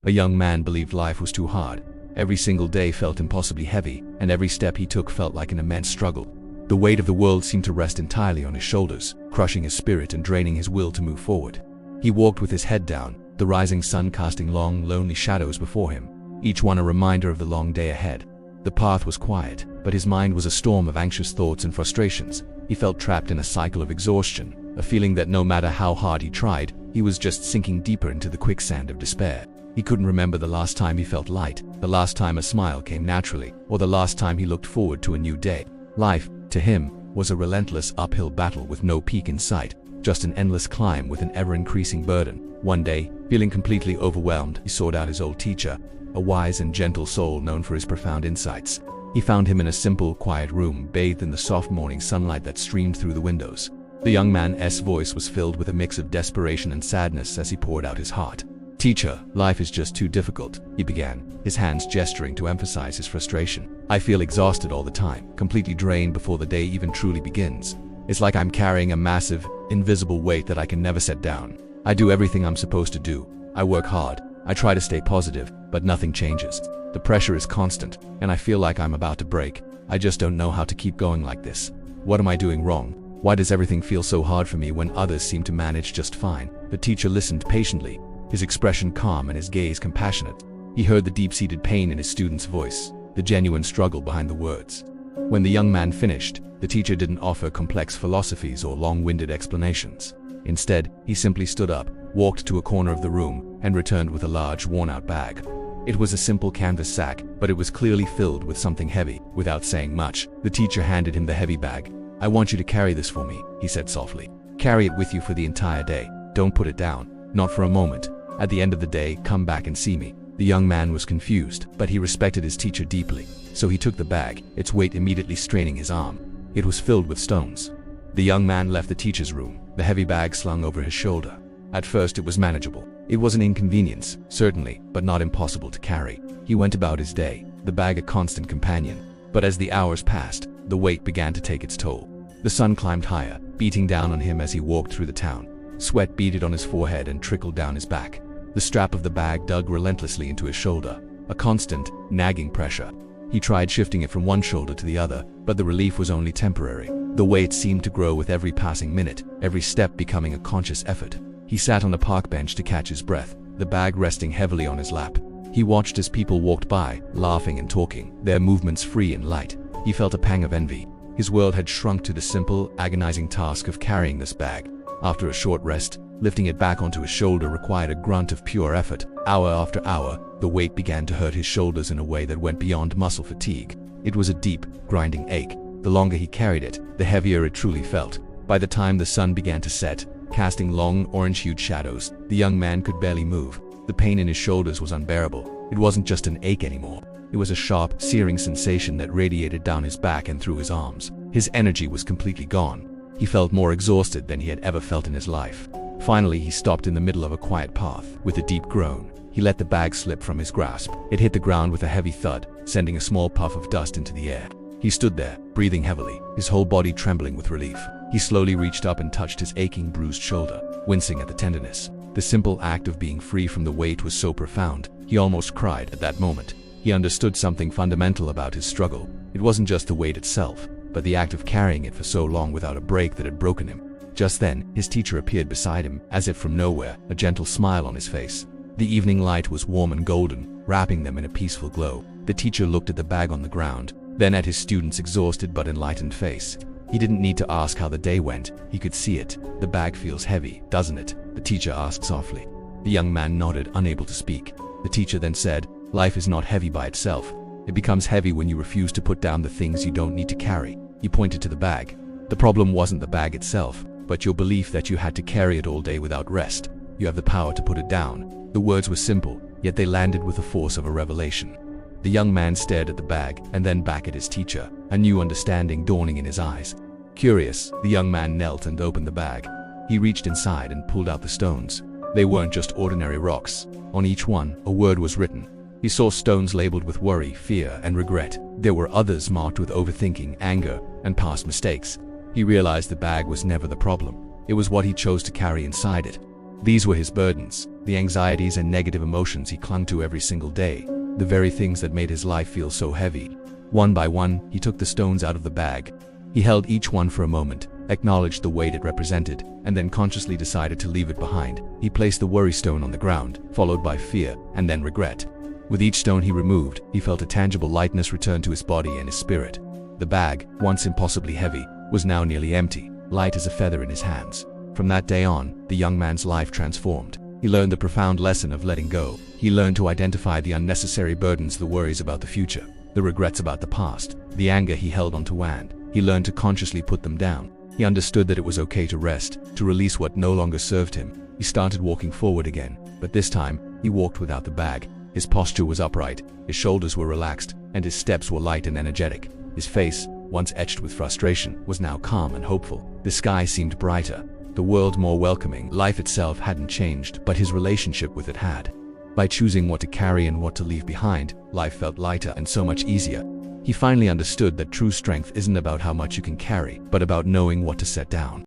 A young man believed life was too hard. Every single day felt impossibly heavy, and every step he took felt like an immense struggle. The weight of the world seemed to rest entirely on his shoulders, crushing his spirit and draining his will to move forward. He walked with his head down, the rising sun casting long, lonely shadows before him, each one a reminder of the long day ahead. The path was quiet, but his mind was a storm of anxious thoughts and frustrations. He felt trapped in a cycle of exhaustion, a feeling that no matter how hard he tried, he was just sinking deeper into the quicksand of despair. He couldn't remember the last time he felt light, the last time a smile came naturally, or the last time he looked forward to a new day. Life, to him, was a relentless uphill battle with no peak in sight, just an endless climb with an ever-increasing burden. One day, feeling completely overwhelmed, he sought out his old teacher, a wise and gentle soul known for his profound insights. He found him in a simple, quiet room, bathed in the soft morning sunlight that streamed through the windows. The young man's voice was filled with a mix of desperation and sadness as he poured out his heart. "Teacher, life is just too difficult," he began, his hands gesturing to emphasize his frustration. "I feel exhausted all the time, completely drained before the day even truly begins. It's like I'm carrying a massive, invisible weight that I can never set down. I do everything I'm supposed to do. I work hard. I try to stay positive, but nothing changes. The pressure is constant, and I feel like I'm about to break. I just don't know how to keep going like this. What am I doing wrong? Why does everything feel so hard for me when others seem to manage just fine?" The teacher listened patiently, his expression calm and his gaze compassionate. He heard the deep-seated pain in his student's voice, the genuine struggle behind the words. When the young man finished, the teacher didn't offer complex philosophies or long-winded explanations. Instead, he simply stood up, walked to a corner of the room, and returned with a large, worn-out bag. It was a simple canvas sack, but it was clearly filled with something heavy. Without saying much, the teacher handed him the heavy bag. "I want you to carry this for me," he said softly. "Carry it with you for the entire day. Don't put it down, not for a moment. At the end of the day, come back and see me." The young man was confused, but he respected his teacher deeply. So he took the bag, its weight immediately straining his arm. It was filled with stones. The young man left the teacher's room, the heavy bag slung over his shoulder. At first it was manageable. It was an inconvenience, certainly, but not impossible to carry. He went about his day, the bag a constant companion. But as the hours passed, the weight began to take its toll. The sun climbed higher, beating down on him as he walked through the town. Sweat beaded on his forehead and trickled down his back. The strap of the bag dug relentlessly into his shoulder, a constant, nagging pressure. He tried shifting it from one shoulder to the other, but the relief was only temporary. The weight seemed to grow with every passing minute, every step becoming a conscious effort. He sat on a park bench to catch his breath, the bag resting heavily on his lap. He watched as people walked by, laughing and talking, their movements free and light. He felt a pang of envy. His world had shrunk to the simple, agonizing task of carrying this bag. After a short rest, lifting it back onto his shoulder required a grunt of pure effort. Hour after hour, the weight began to hurt his shoulders in a way that went beyond muscle fatigue. It was a deep, grinding ache. The longer he carried it, the heavier it truly felt. By the time the sun began to set, casting long, orange-hued shadows, the young man could barely move. The pain in his shoulders was unbearable. It wasn't just an ache anymore. It was a sharp, searing sensation that radiated down his back and through his arms. His energy was completely gone. He felt more exhausted than he had ever felt in his life. Finally, he stopped in the middle of a quiet path. With a deep groan, he let the bag slip from his grasp. It hit the ground with a heavy thud, sending a small puff of dust into the air. He stood there, breathing heavily, his whole body trembling with relief. He slowly reached up and touched his aching, bruised shoulder, wincing at the tenderness. The simple act of being free from the weight was so profound, he almost cried at that moment. He understood something fundamental about his struggle. It wasn't just the weight itself, but the act of carrying it for so long without a break that had broken him. Just then, his teacher appeared beside him, as if from nowhere, a gentle smile on his face. The evening light was warm and golden, wrapping them in a peaceful glow. The teacher looked at the bag on the ground, then at his student's exhausted but enlightened face. He didn't need to ask how the day went, he could see it. "The bag feels heavy, doesn't it?" the teacher asked softly. The young man nodded, unable to speak. The teacher then said, "Life is not heavy by itself. It becomes heavy when you refuse to put down the things you don't need to carry." He pointed to the bag. "The problem wasn't the bag itself, but your belief that you had to carry it all day without rest. You have the power to put it down." The words were simple, yet they landed with the force of a revelation. The young man stared at the bag and then back at his teacher, a new understanding dawning in his eyes. Curious, the young man knelt and opened the bag. He reached inside and pulled out the stones. They weren't just ordinary rocks. On each one, a word was written. He saw stones labeled with worry, fear, and regret. There were others marked with overthinking, anger, and past mistakes. He realized the bag was never the problem. It was what he chose to carry inside it. These were his burdens, the anxieties and negative emotions he clung to every single day, the very things that made his life feel so heavy. One by one, he took the stones out of the bag. He held each one for a moment, acknowledged the weight it represented, and then consciously decided to leave it behind. He placed the worry stone on the ground, followed by fear, and then regret. With each stone he removed, he felt a tangible lightness return to his body and his spirit. The bag, once impossibly heavy, was now nearly empty, light as a feather in his hands. From that day on, the young man's life transformed. He learned the profound lesson of letting go. He learned to identify the unnecessary burdens, the worries about the future, the regrets about the past, the anger he held onto, and he learned to consciously put them down. He understood that it was okay to rest, to release what no longer served him. He started walking forward again, but this time, he walked without the bag. His posture was upright, his shoulders were relaxed, and his steps were light and energetic. His face, once etched with frustration, was now calm and hopeful. The sky seemed brighter, the world more welcoming. Life itself hadn't changed, but his relationship with it had. By choosing what to carry and what to leave behind, life felt lighter and so much easier. He finally understood that true strength isn't about how much you can carry, but about knowing what to set down.